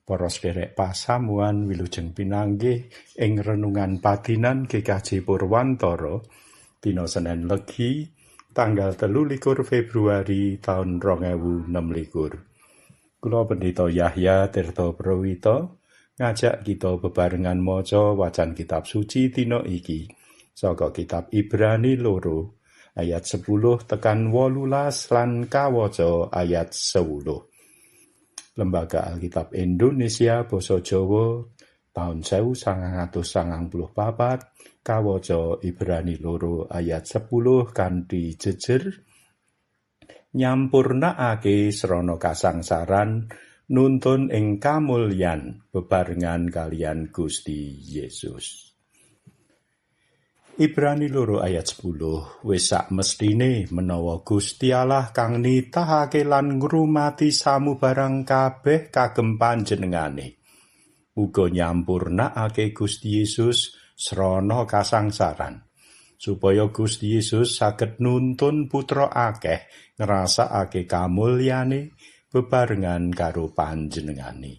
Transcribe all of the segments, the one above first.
Para sederek pasamuan wilujeng pinanggih ing renungan padinan GKJ Purwantara dina Senin Legi tanggal 23 Februari taun 2026. Kula Pendeta Yahya Tirta Prawita ngajak kita bebarengan maca wacan kitab suci dina iki saka kitab Ibrani 2 ayat 10 tekan 18 lan kawaca ayat 10. Lembaga Alkitab Indonesia Basa Jawa tahun 1994 kawaca Ibrani 2 ayat 10 kanthi jejer nyampurnakake srana kasangsaran nuntun ing kamulyan bebarengan kalian Gusti Yesus. Ibrani 2 ayat 10 wis sak mestine menawa Gusti Allah kang nitahake lan ngrumati samubarang kabeh kagem panjenengane uga nyampurnakake Gusti Yesus srana kasangsaran supaya Gusti Yesus saged nuntun putra akeh ngrasakake kamulyane bebarengan karo panjenengane.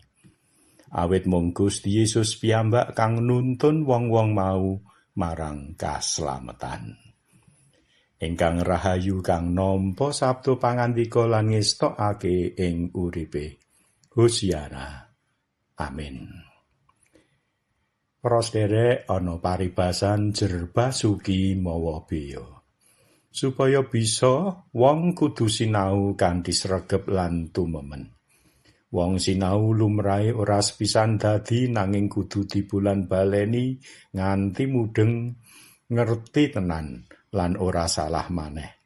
Awit mung Gusti Yesus piyambak kang nuntun wong-wong mau marang kaslametan. Ingkang rahayu kang nampa sabda pangandika lan ngestokake ing uripe. Hosiana. Amin. Para sederek ana paribasan jer basuki mawa beya. Supaya bisa wong kudu sinau kanthi sregep lan tumemen. Wong sinau lumrahe ora sepisan dadi nanging kudu dibulan baleni nganti mudeng ngerti tenan lan ora salah maneh.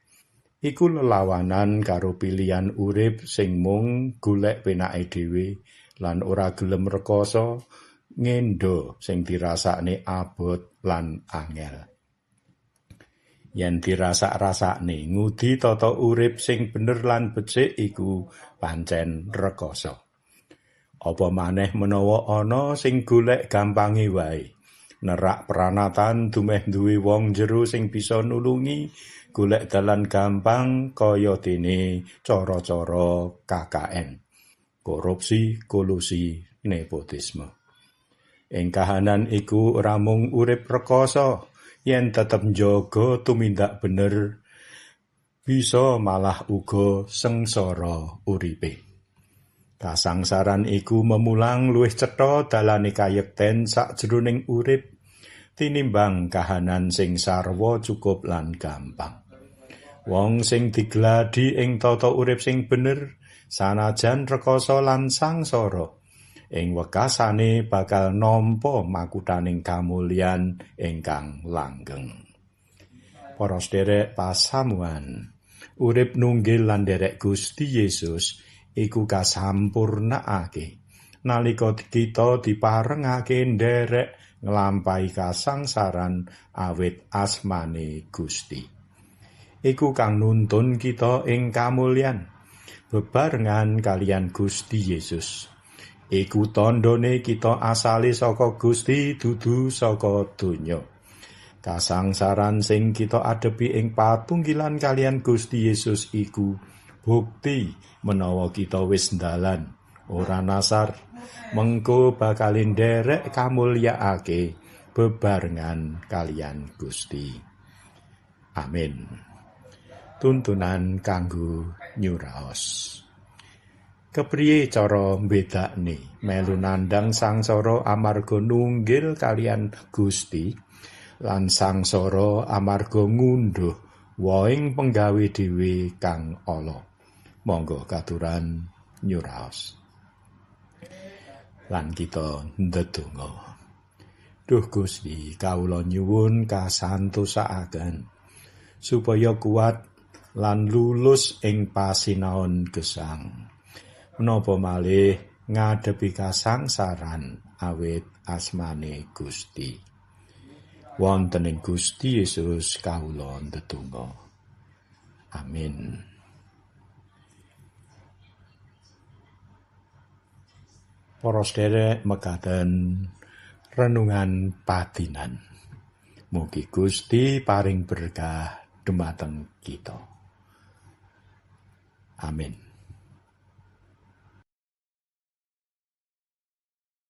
Iku lelawanan karo pilihan urip sing mung golek penake dhewe lan ora gelem rekoso ngendo sing dirasakne abot lan angel. Yen dirasak-rasakne ngudi tata urip sing bener lan becik iku pancen rekoso. Apa maneh menawa ana sing golek gampange wae. Nerak pranatan dumeh duwe wong jero sing bisa nulungi golek dalan gampang kaya dene cara-cara KKN. Korupsi, kolusi, nepotisme. Ing kahanan iku ora mung urip rekoso, yen tetep njaga tumindak bener bisa malah uga sengsara uripe. Kasangsaran iku memulang luwih cetha dalane kayekten sakjroning urip tinimbang kahanan sing sarwa cukup lan gampang. Wong sing digladi ing tata urip sing bener sanajan rekoso lan sangsara ing wekasane bakal nampa makuthaning kamulyan ingkang langgeng. Para sederek pasamuan, urip nunggil lan nderek Gusti Yesus iku kasampurnakake nalika kita diparengake nderek nglampahi kasangsaran awit asmane Gusti. Iku kang nuntun kita ing kamulyan bebarengan kalian Gusti Yesus. Iku tandane kita asale saka Gusti dudu saka donya. Kasangsaran sing kita adepi ing patunggilan kalian Gusti Yesus iku bukti menawa kita wis ndalan ora nasar mengko bakal nderek kamulyaake bebarengan kalian Gusti. Amin. Tuntunan kanggo nyuraos. Kepriye cara mbedakne melu nandhang sangsara amarga nunggil kalian Gusti lan sangsara amarga ngunduh woing penggawe dhewe kang ala. Monggo katuran nyuraos. Lan kita ndedonga. Duh Gusti, kawula nyuwun kasantosaaken supaya kuat lan lulus ing pasinaon gesang. Menapa malih ngadepi kasangsaran awit asmane Gusti. Wonten ing Gusti Yesus kawula ndedonga. Amin. Para sederek mekaten renungan padinan. Mugi Gusti paring berkah dhumateng kita. Amin.